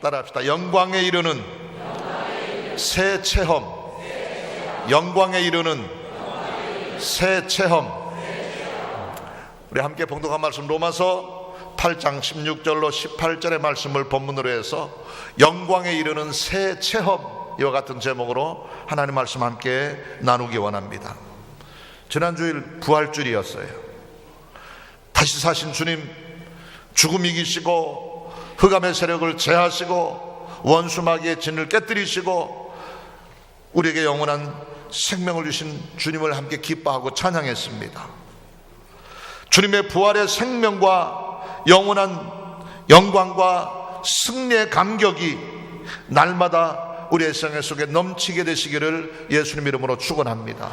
따라합시다. 영광에 이르는 새 체험. 영광에 이르는 새 체험. 우리 함께 봉독한 말씀 로마서 8장 16절로 18절의 말씀을 본문으로 해서 영광에 이르는 새 체험, 이와 같은 제목으로 하나님 말씀 함께 나누기 원합니다. 지난주일 부활주일이었어요. 다시 사신 주님, 죽음 이기시고 흑암의 세력을 제하시고 원수 마귀의 진을 깨뜨리시고 우리에게 영원한 생명을 주신 주님을 함께 기뻐하고 찬양했습니다. 주님의 부활의 생명과 영원한 영광과 승리의 감격이 날마다 우리의 생애 속에 넘치게 되시기를 예수님 이름으로 축원합니다.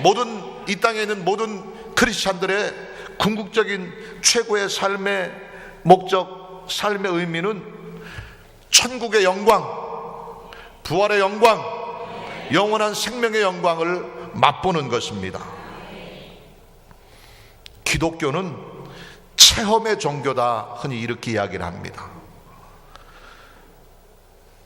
모든 이 땅에 있는 모든 크리스찬들의 궁극적인 최고의 삶의 목적, 삶의 의미는 천국의 영광, 부활의 영광, 영원한 생명의 영광을 맛보는 것입니다. 기독교는 체험의 종교다, 흔히 이렇게 이야기를 합니다.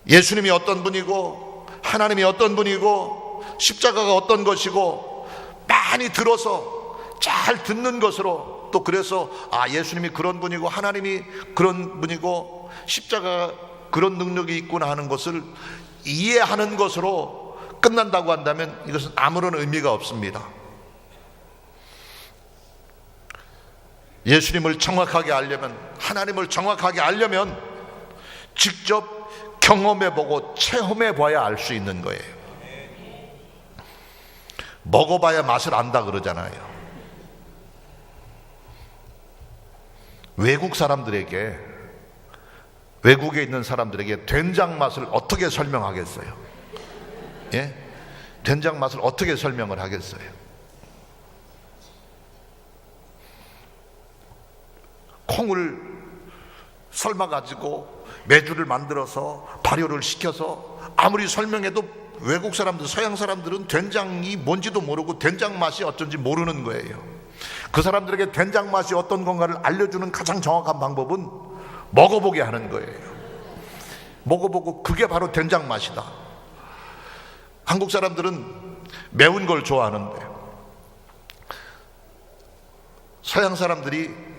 예수님이 어떤 분이고 하나님이 어떤 분이고 십자가가 어떤 것이고 많이 들어서 잘 듣는 것으로, 또 그래서 예수님이 그런 분이고 하나님이 그런 분이고 십자가가 그런 능력이 있구나 하는 것을 이해하는 것으로 끝난다고 한다면 이것은 아무런 의미가 없습니다. 예수님을 정확하게 알려면, 하나님을 정확하게 알려면 직접 경험해보고 체험해봐야 알 수 있는 거예요. 먹어봐야 맛을 안다 그러잖아요. 외국 사람들에게, 외국에 있는 사람들에게 된장 맛을 어떻게 설명하겠어요? 예? 된장 맛을 어떻게 설명을 하겠어요? 콩을 삶아가지고 메주를 만들어서 발효를 시켜서 아무리 설명해도 외국 사람들, 서양 사람들은 된장이 뭔지도 모르고 된장 맛이 어쩐지 모르는 거예요. 그 사람들에게 된장 맛이 어떤 건가를 알려주는 가장 정확한 방법은 먹어보게 하는 거예요. 먹어보고 그게 바로 된장 맛이다. 한국 사람들은 매운 걸 좋아하는데 서양 사람들이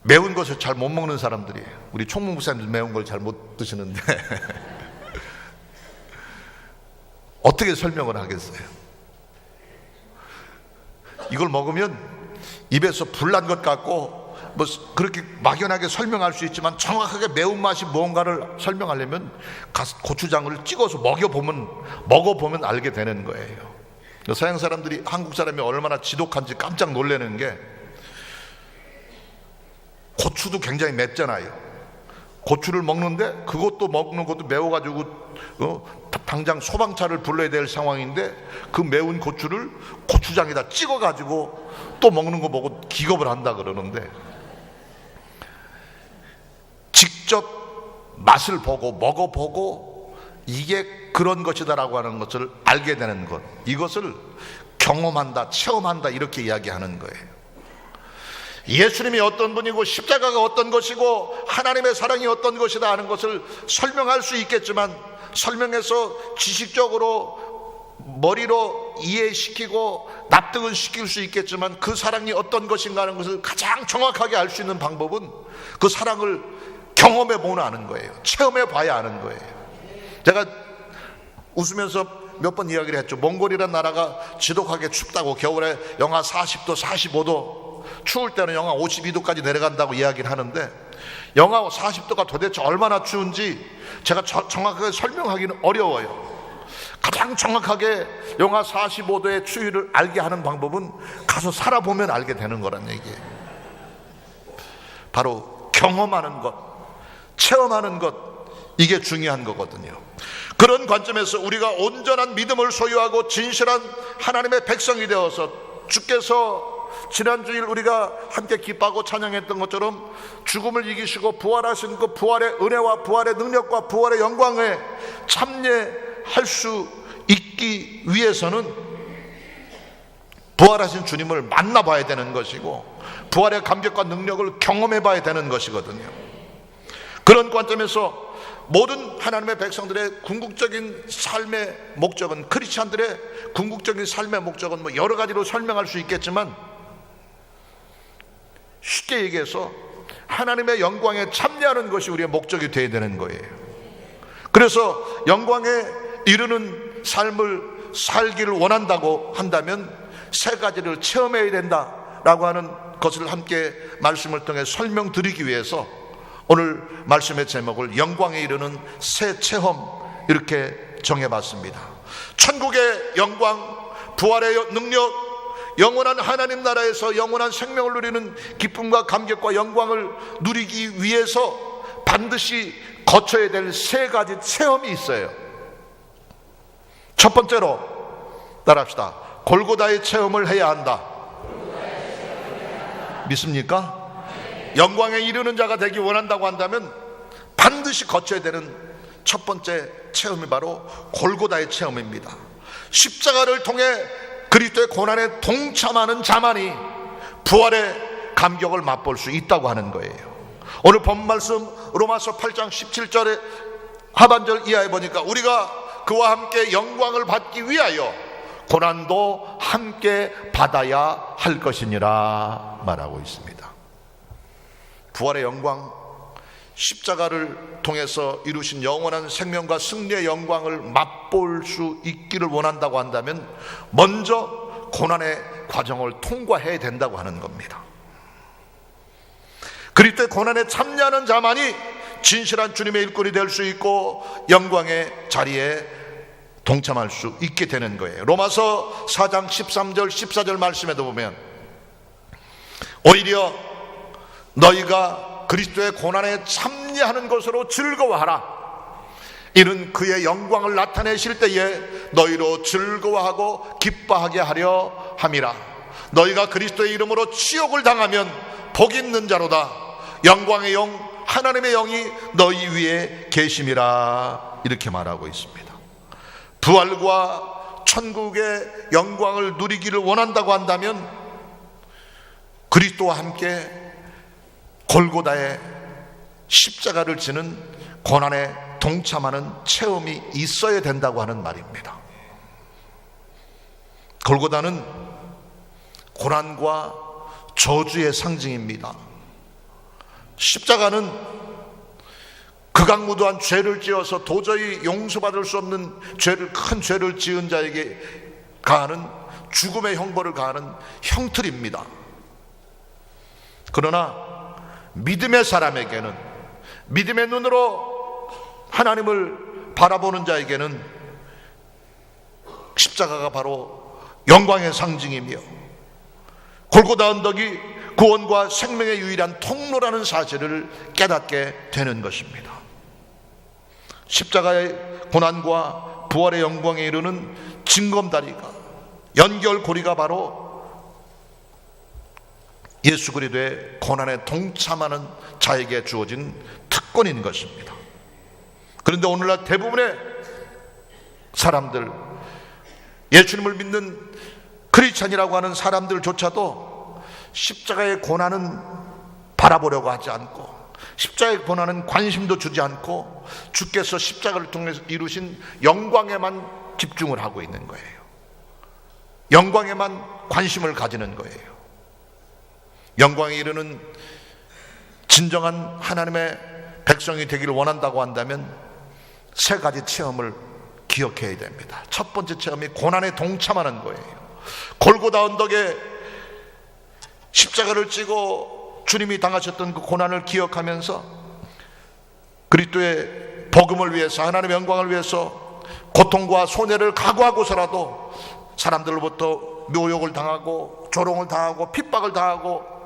매운 것을 잘 못 먹는 사람들이에요. 우리 총무 목사님도 매운 걸 잘 못 드시는데 어떻게 설명을 하겠어요? 이걸 먹으면 입에서 불난 것 같고 뭐 그렇게 막연하게 설명할 수 있지만 정확하게 매운맛이 무언가를 설명하려면 고추장을 찍어서 먹어보면 알게 되는 거예요. 서양 사람들이 한국 사람이 얼마나 지독한지 깜짝 놀라는 게, 고추도 굉장히 맵잖아요. 고추를 먹는데 그것도 먹는 것도 매워가지고 당장 소방차를 불러야 될 상황인데 그 매운 고추를 고추장에다 찍어가지고 또 먹는 거 보고 기겁을 한다 그러는데, 직접 맛을 보고 먹어보고 이게 그런 것이다라고 하는 것을 알게 되는 것, 이것을 경험한다, 체험한다, 이렇게 이야기하는 거예요. 예수님이 어떤 분이고 십자가가 어떤 것이고 하나님의 사랑이 어떤 것이다 하는 것을 설명할 수 있겠지만, 설명해서 지식적으로 머리로 이해시키고 납득은 시킬 수 있겠지만, 그 사랑이 어떤 것인가 하는 것을 가장 정확하게 알 수 있는 방법은 그 사랑을 경험해 보는 아는 거예요. 체험해 봐야 아는 거예요. 제가 웃으면서 몇 번 이야기를 했죠. 몽골이라는 나라가 지독하게 춥다고, 겨울에 영하 40도 45도, 추울 때는 영하 52도까지 내려간다고 이야기를 하는데, 영하 40도가 도대체 얼마나 추운지 제가 정확하게 설명하기는 어려워요. 가장 정확하게 영하 45도의 추위를 알게 하는 방법은 가서 살아보면 알게 되는 거란 얘기예요. 바로 경험하는 것, 체험하는 것, 이게 중요한 거거든요. 그런 관점에서 우리가 온전한 믿음을 소유하고 진실한 하나님의 백성이 되어서, 주께서 지난주일 우리가 함께 기뻐하고 찬양했던 것처럼 죽음을 이기시고 부활하신 그 부활의 은혜와 부활의 능력과 부활의 영광에 참여할 수 있기 위해서는 부활하신 주님을 만나봐야 되는 것이고, 부활의 감격과 능력을 경험해봐야 되는 것이거든요. 그런 관점에서 모든 하나님의 백성들의 궁극적인 삶의 목적은, 크리스찬들의 궁극적인 삶의 목적은 뭐 여러 가지로 설명할 수 있겠지만, 쉽게 얘기해서 하나님의 영광에 참여하는 것이 우리의 목적이 되어야 되는 거예요. 그래서 영광에 이르는 삶을 살기를 원한다고 한다면 세 가지를 체험해야 된다라고 하는 것을 함께 말씀을 통해 설명드리기 위해서 오늘 말씀의 제목을 영광에 이르는 새 체험 이렇게 정해봤습니다. 천국의 영광, 부활의 능력, 영원한 하나님 나라에서 영원한 생명을 누리는 기쁨과 감격과 영광을 누리기 위해서 반드시 거쳐야 될 세 가지 체험이 있어요. 첫 번째로 따라합시다. 골고다의 체험을 해야 한다. 믿습니까? 영광에 이르는 자가 되기 원한다고 한다면 반드시 거쳐야 되는 첫 번째 체험이 바로 골고다의 체험입니다. 십자가를 통해 그리스도의 고난에 동참하는 자만이 부활의 감격을 맛볼 수 있다고 하는 거예요. 오늘 본 말씀 로마서 8장 17절에 하반절 이하에 보니까 우리가 그와 함께 영광을 받기 위하여 고난도 함께 받아야 할 것이니라 말하고 있습니다. 부활의 영광, 십자가를 통해서 이루신 영원한 생명과 승리의 영광을 맛볼 수 있기를 원한다고 한다면 먼저 고난의 과정을 통과해야 된다고 하는 겁니다. 그리스도의 고난에 참여하는 자만이 진실한 주님의 일꾼이 될 수 있고 영광의 자리에 동참할 수 있게 되는 거예요. 로마서 4장 13절 14절 말씀에도 보면 오히려 너희가 그리스도의 고난에 참여하는 것으로 즐거워하라. 이는 그의 영광을 나타내실 때에 너희로 즐거워하고 기뻐하게 하려 함이라. 너희가 그리스도의 이름으로 치욕을 당하면 복 있는 자로다. 영광의 영 하나님의 영이 너희 위에 계심이라. 이렇게 말하고 있습니다. 부활과 천국의 영광을 누리기를 원한다고 한다면 그리스도와 함께 골고다의 십자가를 지는 고난에 동참하는 체험이 있어야 된다고 하는 말입니다. 골고다는 고난과 저주의 상징입니다. 십자가는 극악무도한 죄를 지어서 도저히 용서받을 수 없는 큰 죄를 지은 자에게 가하는 죽음의 형벌을 가하는 형틀입니다. 그러나 믿음의 사람에게는, 믿음의 눈으로 하나님을 바라보는 자에게는 십자가가 바로 영광의 상징이며 골고다 언덕이 구원과 생명의 유일한 통로라는 사실을 깨닫게 되는 것입니다. 십자가의 고난과 부활의 영광에 이르는 징검다리가, 연결고리가 바로 예수 그리스도의 고난에 동참하는 자에게 주어진 특권인 것입니다. 그런데 오늘날 대부분의 사람들, 예수님을 믿는 크리스찬이라고 하는 사람들조차도 십자가의 고난은 바라보려고 하지 않고, 십자가의 고난은 관심도 주지 않고 주께서 십자가를 통해서 이루신 영광에만 집중을 하고 있는 거예요. 영광에만 관심을 가지는 거예요. 영광에 이르는 진정한 하나님의 백성이 되기를 원한다고 한다면 세 가지 체험을 기억해야 됩니다. 첫 번째 체험이 고난에 동참하는 거예요. 골고다 언덕에 십자가를 지고 주님이 당하셨던 그 고난을 기억하면서 그리스도의 복음을 위해서, 하나님의 영광을 위해서 고통과 손해를 각오하고서라도 사람들로부터 묘욕을 당하고 조롱을 당하고 핍박을 당하고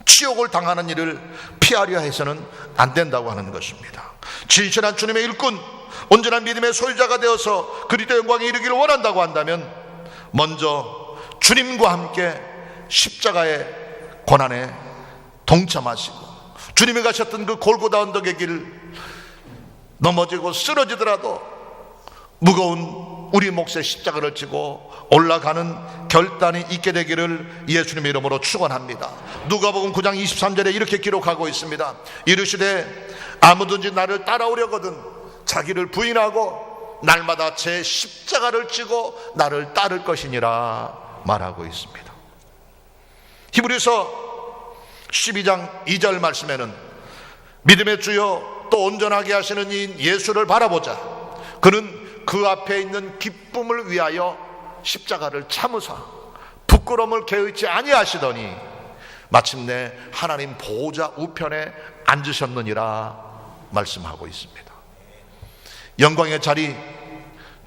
치욕을 당하는 일을 피하려 해서는 안 된다고 하는 것입니다. 진실한 주님의 일꾼, 온전한 믿음의 소유자가 되어서 그리스도의 영광에 이르기를 원한다고 한다면 먼저 주님과 함께 십자가의 고난에 동참하시고 주님이 가셨던 그 골고다 언덕의 길, 넘어지고 쓰러지더라도 무거운 우리 몫의 십자가를 지고 올라가는 결단이 있게 되기를 예수님의 이름으로 축원합니다. 누가복음 9장 23절에 이렇게 기록하고 있습니다. 이르시되 아무든지 나를 따라오려거든 자기를 부인하고 날마다 제 십자가를 지고 나를 따를 것이니라 말하고 있습니다. 히브리서 12장 2절 말씀에는 믿음의 주여 또 온전하게 하시는 이인 예수를 바라보자. 그는 그 앞에 있는 기쁨을 위하여 십자가를 참으사 부끄러움을 개의치 아니하시더니 마침내 하나님 보호자 우편에 앉으셨느니라 말씀하고 있습니다. 영광의 자리,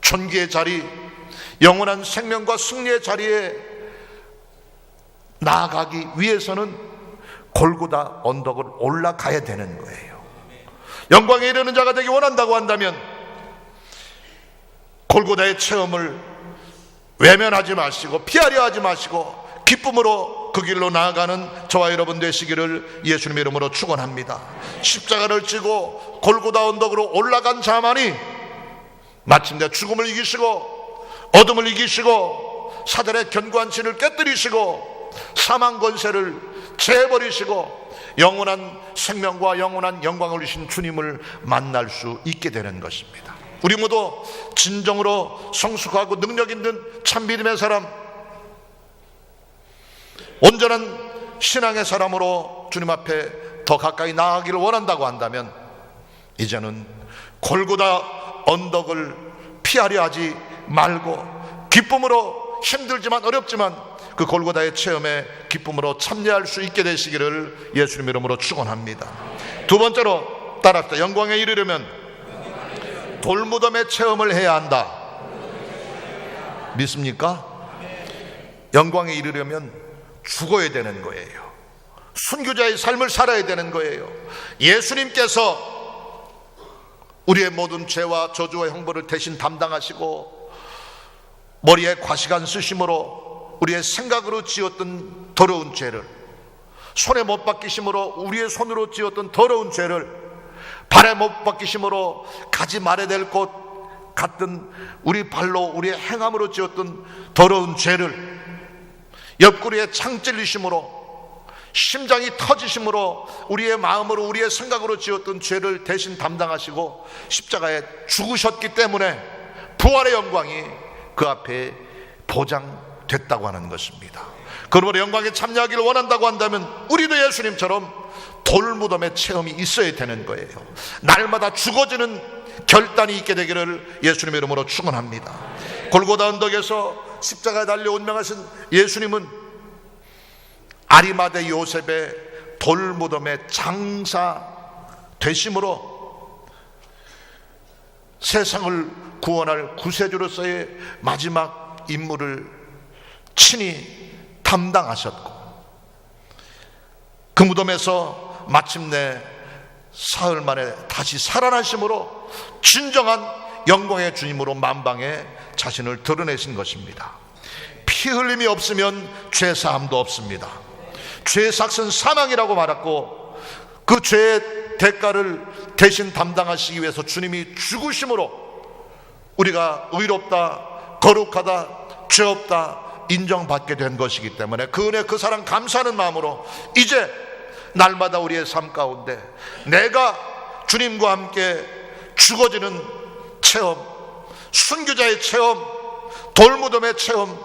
존귀의 자리, 영원한 생명과 승리의 자리에 나아가기 위해서는 골고다 언덕을 올라가야 되는 거예요. 영광에 이르는 자가 되기 원한다고 한다면 골고다의 체험을 외면하지 마시고 피하려 하지 마시고 기쁨으로 그 길로 나아가는 저와 여러분 되시기를 예수님의 이름으로 축원합니다. 십자가를 지고 골고다 언덕으로 올라간 자만이 마침내 죽음을 이기시고 어둠을 이기시고 사단의 견고한 진을 깨뜨리시고 사망 권세를 제버리시고 영원한 생명과 영원한 영광을 주신 주님을 만날 수 있게 되는 것입니다. 우리 모두 진정으로 성숙하고 능력 있는 참 믿음의 사람, 온전한 신앙의 사람으로 주님 앞에 더 가까이 나아가기를 원한다고 한다면 이제는 골고다 언덕을 피하려 하지 말고 기쁨으로 힘들지만 어렵지만 그 골고다의 체험에 기쁨으로 참여할 수 있게 되시기를 예수님 이름으로 축원합니다. 두 번째로 따라합시다. 영광에 이르려면 돌무덤의 체험을 해야 한다. 믿습니까? 영광에 이르려면 죽어야 되는 거예요. 순교자의 삶을 살아야 되는 거예요. 예수님께서 우리의 모든 죄와 저주와 형벌을 대신 담당하시고 머리에 과시간 쓰심으로 우리의 생각으로 지었던 더러운 죄를, 손에 못 박히심으로 우리의 손으로 지었던 더러운 죄를, 발에 못 박히심으로 가지 말아야 될 곳 같은 우리 발로 우리의 행함으로 지었던 더러운 죄를, 옆구리에 창 찔리심으로 심장이 터지심으로 우리의 마음으로 우리의 생각으로 지었던 죄를 대신 담당하시고 십자가에 죽으셨기 때문에 부활의 영광이 그 앞에 보장됐다고 하는 것입니다. 그러므로 영광에 참여하기를 원한다고 한다면 우리도 예수님처럼 돌무덤의 체험이 있어야 되는 거예요. 날마다 죽어지는 결단이 있게 되기를 예수님의 이름으로 축원합니다. 골고다 언덕에서 십자가에 달려 운명하신 예수님은 아리마대 요셉의 돌무덤의 장사 되심으로 세상을 구원할 구세주로서의 마지막 임무를 친히 담당하셨고 그 무덤에서 마침내 사흘 만에 다시 살아나심으로 진정한 영광의 주님으로 만방에 자신을 드러내신 것입니다. 피 흘림이 없으면 죄 사함도 없습니다. 죄의 삭은 사망이라고 말했고 그 죄의 대가를 대신 담당하시기 위해서 주님이 죽으심으로 우리가 의롭다, 거룩하다, 죄 없다 인정받게 된 것이기 때문에 그 은혜, 그 사랑 감사하는 마음으로 이제 날마다 우리의 삶 가운데 내가 주님과 함께 죽어지는 체험, 순교자의 체험, 돌무덤의 체험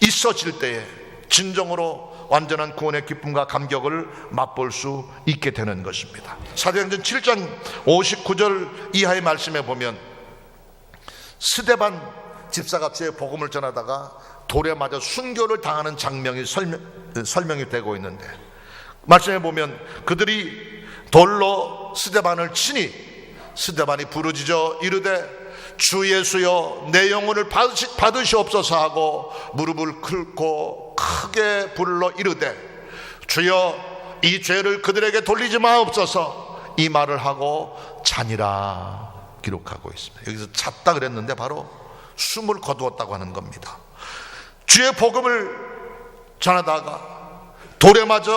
있어질 때에 진정으로 완전한 구원의 기쁨과 감격을 맛볼 수 있게 되는 것입니다. 사도행전 7장 59절 이하의 말씀에 보면 스데반 집사가 주의 복음을 전하다가 돌에 맞아 순교를 당하는 장면이 설명이 되고 있는데 말씀해 보면 그들이 돌로 스데반을 치니 스데반이 부르짖어 이르되 주 예수여 내 영혼을 받으시옵소서 하고 무릎을 꿇고 크게 불러 이르되 주여 이 죄를 그들에게 돌리지 마옵소서 이 말을 하고 자니라 기록하고 있습니다. 여기서 잤다 그랬는데 바로 숨을 거두었다고 하는 겁니다. 주의 복음을 전하다가 돌에 맞아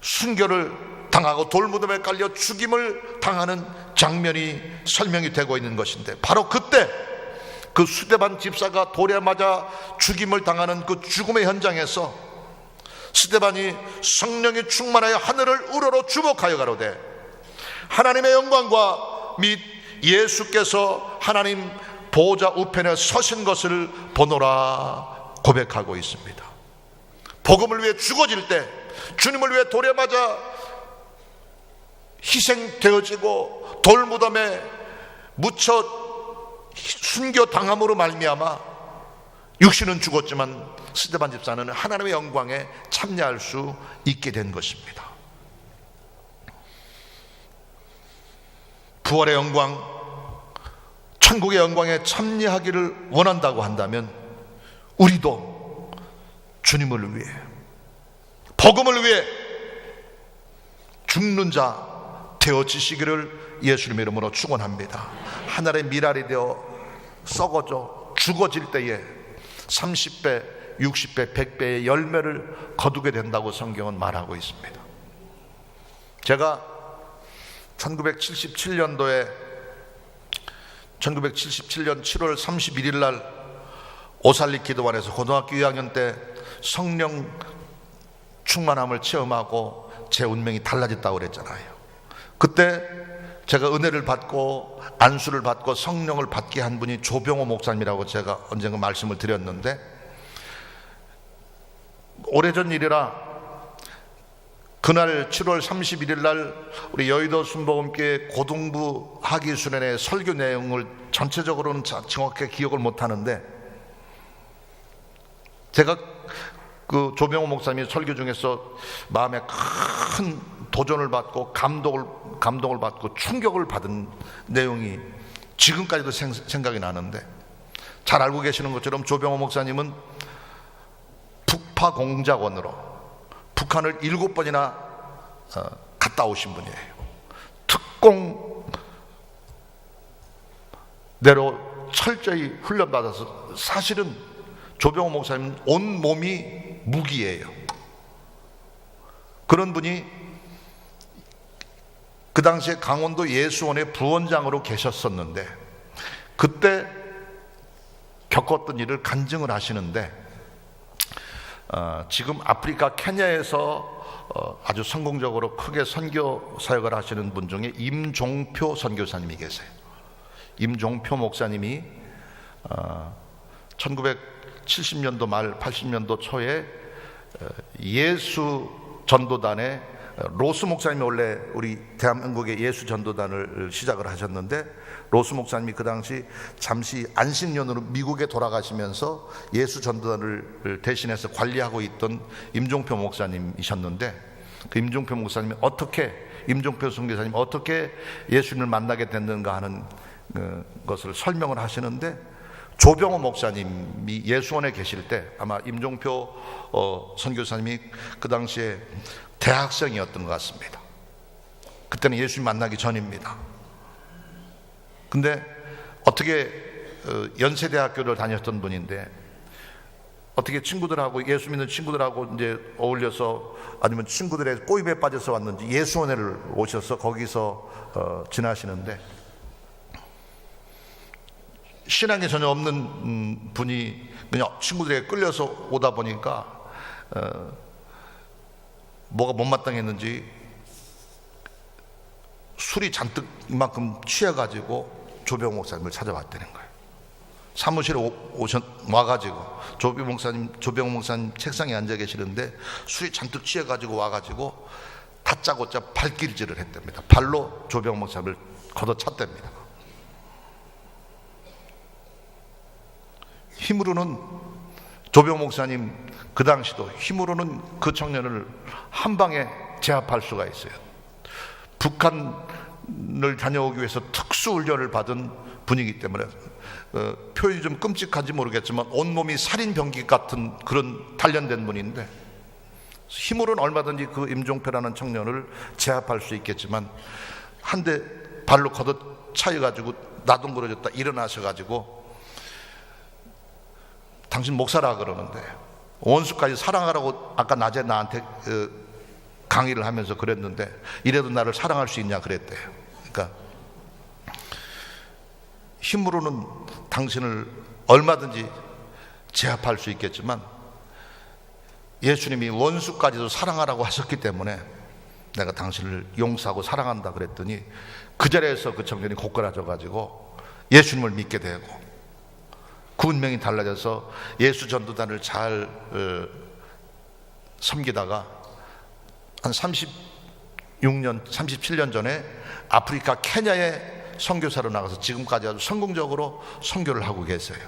순교를 당하고 돌무덤에 깔려 죽임을 당하는 장면이 설명이 되고 있는 것인데 바로 그때 그 스데반 집사가 돌에 맞아 죽임을 당하는 그 죽음의 현장에서 스데반이 성령이 충만하여 하늘을 우러러 주목하여 가로되 하나님의 영광과 및 예수께서 하나님 보호자 우편에 서신 것을 보노라 고백하고 있습니다. 복음을 위해 죽어질 때, 주님을 위해 돌에 맞아 희생되어지고 돌무덤에 묻혀 순교 당함으로 말미암아 육신은 죽었지만 스데반 집사는 하나님의 영광에 참여할 수 있게 된 것입니다. 부활의 영광, 천국의 영광에 참여하기를 원한다고 한다면 우리도 주님을 위해, 복음을 위해 죽는 자 되어지시기를 예수님의 이름으로 축원합니다. 하늘의 미랄이 되어 썩어져 죽어질 때에 30배, 60배, 100배의 열매를 거두게 된다고 성경은 말하고 있습니다. 제가 1977년 7월 31일 날 오살리 기도원에서 고등학교 2학년 때 성령 충만함을 체험하고 제 운명이 달라졌다고 그랬잖아요. 그때 제가 은혜를 받고 안수를 받고 성령을 받게 한 분이 조병호 목사님이라고 제가 언젠가 말씀을 드렸는데, 오래전 일이라 그날 7월 31일 날 우리 여의도 순복음교회 고등부 학위수련회 설교 내용을 전체적으로는 정확하게 기억을 못하는데, 제가 그 조병호 목사님이 설교 중에서 마음에 큰 도전을 받고 감동을 받고 충격을 받은 내용이 지금까지도 생각이 나는데, 잘 알고 계시는 것처럼 조병호 목사님은 북파 공작원으로 북한을 7번이나 갔다 오신 분이에요. 특공대로 철저히 훈련받아서, 사실은 조병호 목사님은 온 몸이 무기예요. 그런 분이 그 당시에 강원도 예수원의 부원장으로 계셨었는데, 그때 겪었던 일을 간증을 하시는데, 지금 아프리카 케냐에서 아주 성공적으로 크게 선교 사역을 하시는 분 중에 임종표 선교사님이 계세요. 임종표 목사님이 1970년도 말 80년도 초에 예수 전도단에 로스 목사님이 원래 우리 대한민국의 예수 전도단을 시작을 하셨는데, 로스 목사님이 그 당시 잠시 안식년으로 미국에 돌아가시면서 예수 전도단을 대신해서 관리하고 있던 임종표 목사님이셨는데, 그 임종표 목사님이 임종표 선교사님이 어떻게 예수님을 만나게 됐는가 하는 것을 설명을 하시는데, 조병호 목사님이 예수원에 계실 때 아마 임종표 선교사님이 그 당시에 대학생이었던 것 같습니다. 그때는 예수님 만나기 전입니다. 근데 어떻게 연세대학교를 다녔던 분인데, 어떻게 친구들하고, 예수 믿는 친구들하고 이제 어울려서, 아니면 친구들의 꼬입에 빠져서 왔는지 예수원에를 오셔서 거기서 지나시는데, 신앙이 전혀 없는 분이 그냥 친구들에게 끌려서 오다 보니까 뭐가 못마땅했는지 술이 잔뜩 이만큼 취해가지고 조병호 목사님을 찾아왔다는 거예요. 사무실에 와가지고 조병호 목사님 책상에 앉아 계시는데 술이 잔뜩 취해가지고 와가지고 다짜고짜 발길질을 했답니다. 발로 조병호 목사님을 걷어찼답니다. 힘으로는 조병호 목사님 그 당시도 힘으로는 그 청년을 한 방에 제압할 수가 있어요. 북한을 다녀오기 위해서 특수훈련을 받은 분이기 때문에 표현이 좀 끔찍한지 모르겠지만 온몸이 살인병기 같은 그런 단련된 분인데, 힘으로는 얼마든지 그 임종표라는 청년을 제압할 수 있겠지만, 한 대 발로 걷어차여가지고 나동그러졌다 일어나셔가지고, 당신 목사라 그러는데 원수까지 사랑하라고 아까 낮에 나한테 강의를 하면서 그랬는데, 이래도 나를 사랑할 수 있냐 그랬대요. 그러니까 힘으로는 당신을 얼마든지 제압할 수 있겠지만 예수님이 원수까지도 사랑하라고 하셨기 때문에 내가 당신을 용서하고 사랑한다 그랬더니 그 자리에서 그 청년이 고꾸라져 가지고 예수님을 믿게 되고 그 운명이 달라져서 예수 전도단을 잘 섬기다가 한 36년, 37년 전에 아프리카 케냐에 선교사로 나가서 지금까지 아주 성공적으로 선교를 하고 계세요.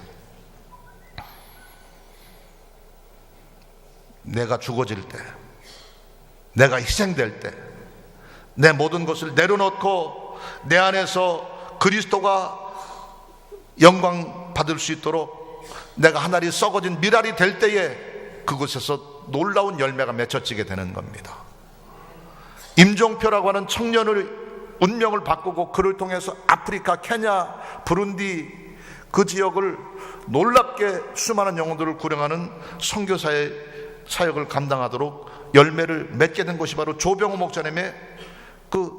내가 죽어질 때, 내가 희생될 때, 내 모든 것을 내려놓고 내 안에서 그리스도가 영광 받을 수 있도록 내가 하나리 썩어진 미랄이 될 때에 그곳에서 놀라운 열매가 맺혀지게 되는 겁니다. 임종표라고 하는 청년의 운명을 바꾸고 그를 통해서 아프리카, 케냐, 부룬디 그 지역을 놀랍게 수많은 영혼들을 구령하는 선교사의 사역을 감당하도록 열매를 맺게 된 것이 바로 조병호 목사님의 그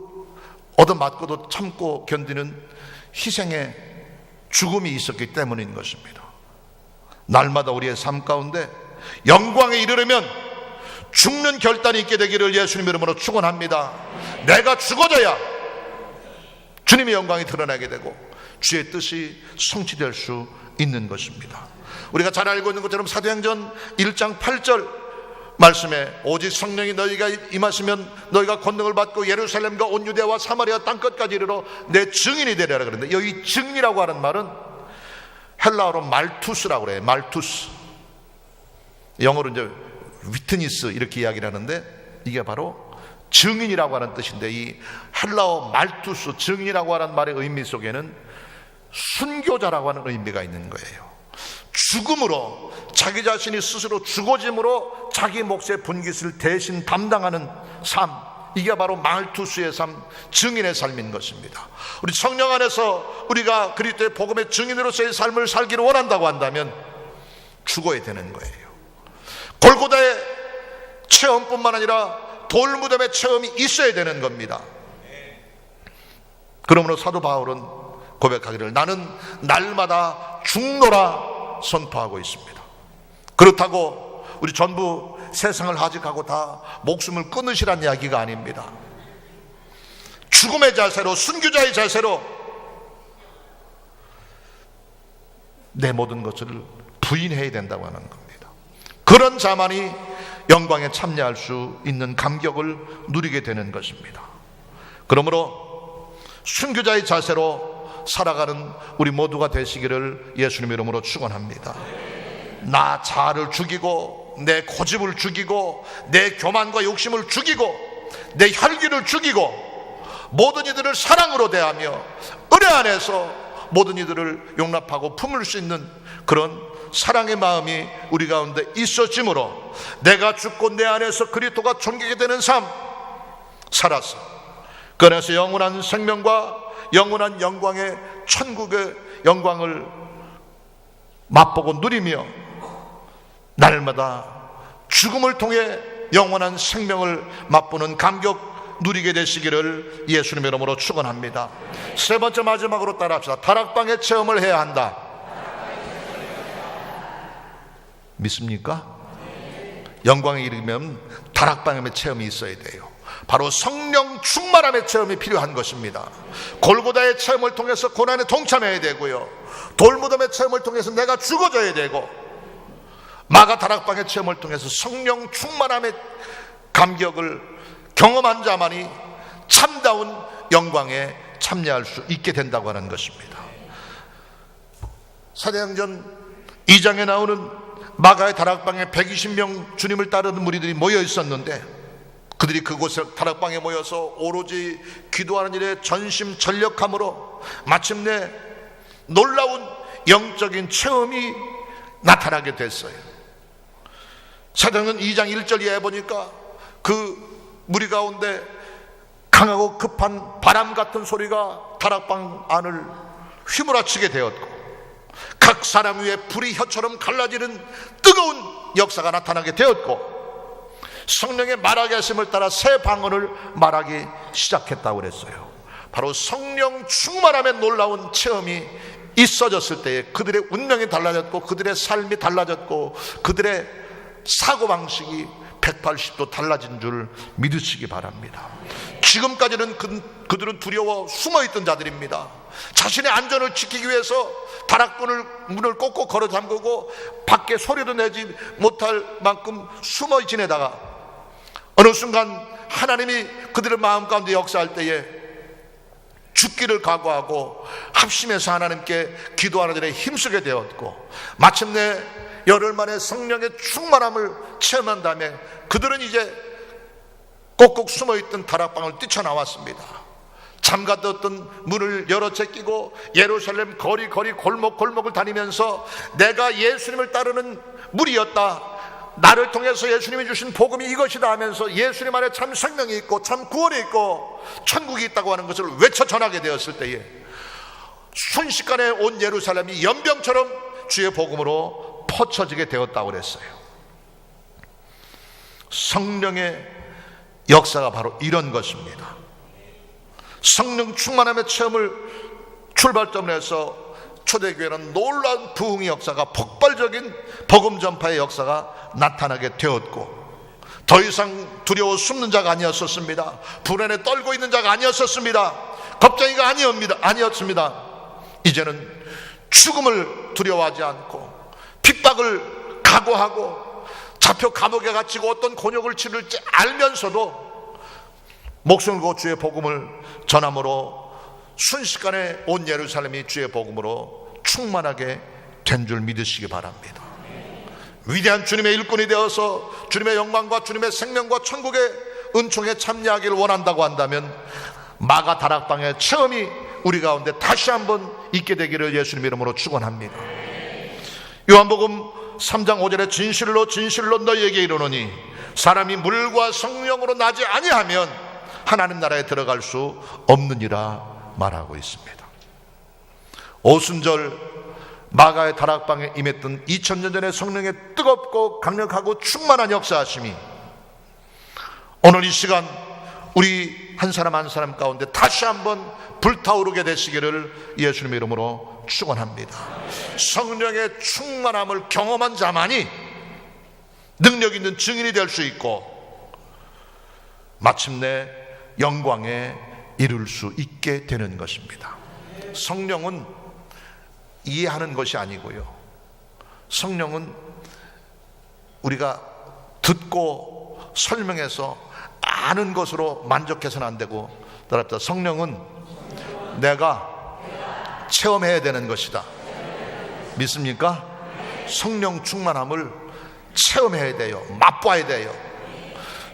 얻어맞고도 참고 견디는 희생의 죽음이 있었기 때문인 것입니다. 날마다 우리의 삶 가운데 영광에 이르려면 죽는 결단이 있게 되기를 예수님 이름으로 축원합니다. 내가 죽어져야 주님의 영광이 드러나게 되고 주의 뜻이 성취될 수 있는 것입니다. 우리가 잘 알고 있는 것처럼 사도행전 1장 8절 말씀에 오직 성령이 너희가 임하시면 너희가 권능을 받고 예루살렘과 온 유대와 사마리아 땅끝까지 이르러 내 증인이 되리라 그랬는데 여기 증이라고 하는 말은 헬라어로 말투스라고 그래요. 말투스. 영어로 이제 위트니스 이렇게 이야기를 하는데 이게 바로 증인이라고 하는 뜻인데 이 헬라어 말투스 증인이라고 하는 말의 의미 속에는 순교자라고 하는 의미가 있는 거예요. 죽음으로 자기 자신이 스스로 죽어짐으로 자기 몫의 분깃을 대신 담당하는 삶, 이게 바로 말투스의 삶, 증인의 삶인 것입니다. 우리 성령 안에서 우리가 그리스도의 복음의 증인으로서의 삶을 살기를 원한다고 한다면 죽어야 되는 거예요. 골고다의 체험뿐만 아니라 돌무덤의 체험이 있어야 되는 겁니다. 그러므로 사도 바울은 고백하기를 나는 날마다 죽노라 선포하고 있습니다. 그렇다고 우리 전부 세상을 하직하고 다 목숨을 끊으시란 이야기가 아닙니다. 죽음의 자세로, 순교자의 자세로 내 모든 것을 부인해야 된다고 하는 겁니다. 그런 자만이 영광에 참여할 수 있는 감격을 누리게 되는 것입니다. 그러므로 순교자의 자세로 살아가는 우리 모두가 되시기를 예수님 이름으로 축원합니다. 나 자아를 죽이고 내 고집을 죽이고 내 교만과 욕심을 죽이고 내 혈기를 죽이고 모든 이들을 사랑으로 대하며 은혜 안에서 모든 이들을 용납하고 품을 수 있는 그런 사랑의 마음이 우리 가운데 있어짐으로 내가 죽고 내 안에서 그리스도가 존귀게 되는 삶 살아서 그 안에서 영원한 생명과 영원한 영광의 천국의 영광을 맛보고 누리며 날마다 죽음을 통해 영원한 생명을 맛보는 감격 누리게 되시기를 예수님의 이름으로 축원합니다. 세 번째 마지막으로 따라합시다. 다락방의 체험을 해야 한다. 믿습니까? 영광에 이르면 다락방의 체험이 있어야 돼요. 바로 성령 충만함의 체험이 필요한 것입니다. 골고다의 체험을 통해서 고난에 동참해야 되고요, 돌무덤의 체험을 통해서 내가 죽어져야 되고, 마가 다락방의 체험을 통해서 성령 충만함의 감격을 경험한 자만이 참다운 영광에 참여할 수 있게 된다고 하는 것입니다. 사도행전 2장에 나오는 마가의 다락방에 120명 주님을 따르는 무리들이 모여 있었는데 그들이 그곳에 다락방에 모여서 오로지 기도하는 일에 전심전력함으로 마침내 놀라운 영적인 체험이 나타나게 됐어요. 사도행전 2장 1절 이하에 보니까 그 무리 가운데 강하고 급한 바람 같은 소리가 다락방 안을 휘몰아치게 되었고 각 사람 위에 불이 혀처럼 갈라지는 뜨거운 역사가 나타나게 되었고 성령의 말하게 하심을 따라 새 방언을 말하기 시작했다고 그랬어요. 바로 성령 충만함의 놀라운 체험이 있어졌을 때에 그들의 운명이 달라졌고 그들의 삶이 달라졌고 그들의 사고방식이 180도 달라진 줄 믿으시기 바랍니다. 지금까지는 그들은 두려워 숨어있던 자들입니다. 자신의 안전을 지키기 위해서 다락문을 문을 꼭꼭 걸어 잠그고 밖에 소리도 내지 못할 만큼 숨어 지내다가 어느 순간 하나님이 그들의 마음 가운데 역사할 때에 죽기를 각오하고 합심해서 하나님께 기도하는 일에 힘쓰게 되었고, 마침내 열흘 만에 성령의 충만함을 체험한 다음에 그들은 이제 꼭꼭 숨어있던 다락방을 뛰쳐나왔습니다. 잠가뒀던 문을 열어 제끼고 예루살렘 거리 골목을 다니면서 내가 예수님을 따르는 무리였다, 나를 통해서 예수님이 주신 복음이 이것이다 하면서 예수님 안에 참 생명이 있고 참 구원이 있고 천국이 있다고 하는 것을 외쳐 전하게 되었을 때에 순식간에 온 예루살렘이 연병처럼 주의 복음으로 퍼쳐지게 되었다고 그랬어요. 성령의 역사가 바로 이런 것입니다. 성령 충만함의 체험을 출발점으로 해서 초대교회는 놀라운 부흥의 역사가, 폭발적인 복음 전파의 역사가 나타나게 되었고, 더 이상 두려워 숨는 자가 아니었었습니다. 불안에 떨고 있는 자가 아니었었습니다. 겁쟁이가 아니었습니다. 이제는 죽음을 두려워하지 않고 핍박을 각오하고 잡혀 감옥에 갇히고 어떤 곤욕을 치를지 알면서도 목숨을 걸고 주의 복음을 전함으로 순식간에 온 예루살렘이 주의 복음으로 충만하게 된 줄 믿으시기 바랍니다. 위대한 주님의 일꾼이 되어서 주님의 영광과 주님의 생명과 천국의 은총에 참여하기를 원한다고 한다면 마가 다락방의 체험이 우리 가운데 다시 한번 있게 되기를 예수님 이름으로 축원합니다. 요한복음 3장 5절에 진실로 너희에게 이르노니 사람이 물과 성령으로 나지 아니하면 하나님 나라에 들어갈 수 없느니라 말하고 있습니다. 오순절 마가의 다락방에 임했던 2000년 전의 성령의 뜨겁고 강력하고 충만한 역사하심이 오늘 이 시간 우리 한 사람 한 사람 가운데 다시 한번 불타오르게 되시기를 예수님 이름으로 축원합니다. 성령의 충만함을 경험한 자만이 능력 있는 증인이 될 수 있고 마침내 영광에 이룰 수 있게 되는 것입니다. 성령은 이해하는 것이 아니고요, 성령은 우리가 듣고 설명해서 아는 것으로 만족해서는 안 되고, 따라서 성령은 내가 체험해야 되는 것이다. 믿습니까? 성령 충만함을 체험해야 돼요. 맛봐야 돼요.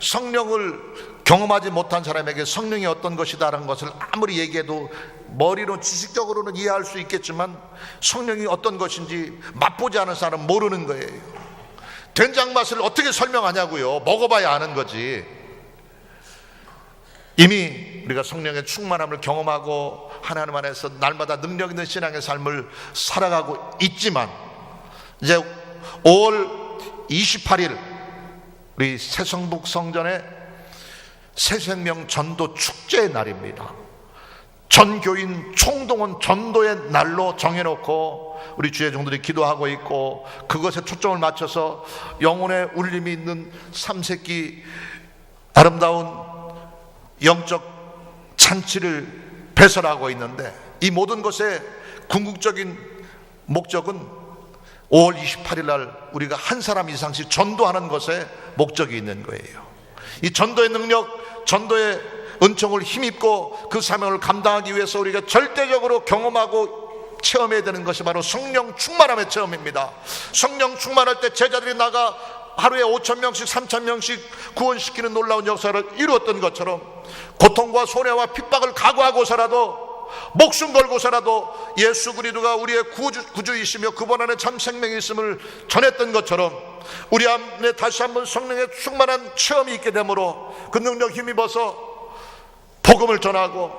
성령을 경험하지 못한 사람에게 성령이 어떤 것이다라는 것을 아무리 얘기해도 머리로 지식적으로는 이해할 수 있겠지만 성령이 어떤 것인지 맛보지 않은 사람은 모르는 거예요. 된장 맛을 어떻게 설명하냐고요. 먹어봐야 아는 거지. 이미 우리가 성령의 충만함을 경험하고 하나님 안에서 날마다 능력 있는 신앙의 삶을 살아가고 있지만, 이제 5월 28일 우리 새성북 성전에 새생명 전도 축제의 날입니다. 전 교인 총동원 전도의 날로 정해놓고 우리 주의 종들이 기도하고 있고, 그것에 초점을 맞춰서 영혼의 울림이 있는 삼세기 아름다운 영적 잔치를 배설하고 있는데, 이 모든 것의 궁극적인 목적은 5월 28일 날 우리가 한 사람 이상씩 전도하는 것에 목적이 있는 거예요. 이 전도의 능력, 전도의 은총을 힘입고 그 사명을 감당하기 위해서 우리가 절대적으로 경험하고 체험해야 되는 것이 바로 성령 충만함의 체험입니다. 성령 충만할 때 제자들이 나가 하루에 5,000명씩 3,000명씩 구원시키는 놀라운 역사를 이루었던 것처럼, 고통과 손해와 핍박을 각오하고서라도 목숨 걸고서라도 예수 그리스도가 우리의 구주이시며 그분 안에 참 생명이 있음을 전했던 것처럼, 우리 안에 다시 한번 성령의 충만한 체험이 있게 되므로 그 능력 힘입어서 복음을 전하고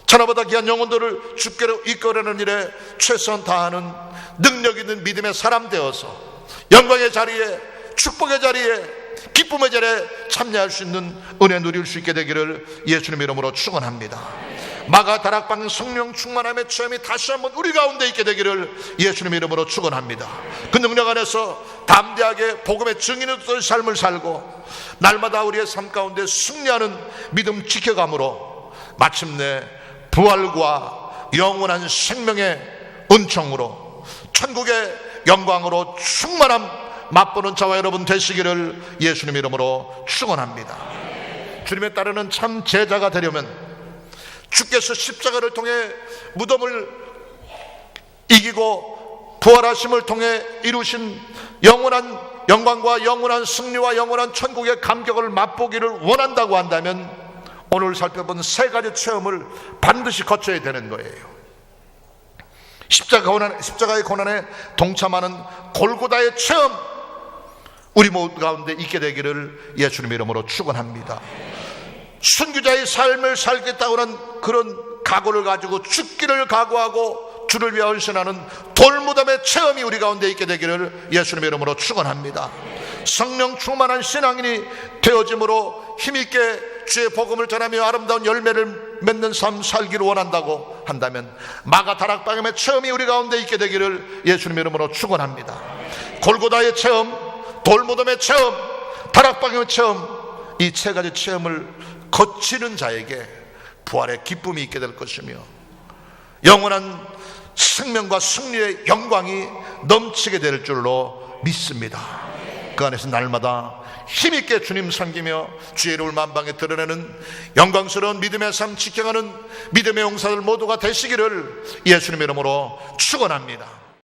천하보다 귀한 영혼들을 주께로 이끌어내는 일에 최선 다하는 능력 있는 믿음의 사람 되어서 영광의 자리에, 축복의 자리에, 기쁨의 자리에 참여할 수 있는 은혜 누릴 수 있게 되기를 예수님 이름으로 축원합니다. 마가 다락방 성령 충만함의 체험이 다시 한번 우리 가운데 있게 되기를 예수님의 이름으로 축원합니다. 그 능력 안에서 담대하게 복음의 증인의 삶을 살고 날마다 우리의 삶 가운데 승리하는 믿음 지켜감으로 마침내 부활과 영원한 생명의 은총으로 천국의 영광으로 충만함 맛보는 저와 여러분 되시기를 예수님의 이름으로 축원합니다. 주님의 따르는 참 제자가 되려면 주께서 십자가를 통해 무덤을 이기고 부활하심을 통해 이루신 영원한 영광과 영원한 승리와 영원한 천국의 감격을 맛보기를 원한다고 한다면 오늘 살펴본 세 가지 체험을 반드시 거쳐야 되는 거예요. 십자가의 고난에 동참하는 골고다의 체험, 우리 모두 가운데 있게 되기를 예수님 이름으로 축원합니다. 순교자의 삶을 살겠다고 하는 그런 각오를 가지고 죽기를 각오하고 주를 위하여 헌신하는 돌무덤의 체험이 우리 가운데 있게 되기를 예수님의 이름으로 축원합니다. 성령 충만한 신앙인이 되어짐으로 힘있게 주의 복음을 전하며 아름다운 열매를 맺는 삶 살기를 원한다고 한다면 마가 다락방의 체험이 우리 가운데 있게 되기를 예수님의 이름으로 축원합니다. 골고다의 체험, 돌무덤의 체험, 다락방의 체험, 이 세 가지 체험을 거치는 자에게 부활의 기쁨이 있게 될 것이며 영원한 생명과 승리의 영광이 넘치게 될 줄로 믿습니다. 그 안에서 날마다 힘있게 주님 섬기며 주의 이름을 만방에 드러내는 영광스러운 믿음의 삶 지켜가는 믿음의 용사들 모두가 되시기를 예수님의 이름으로 축원합니다.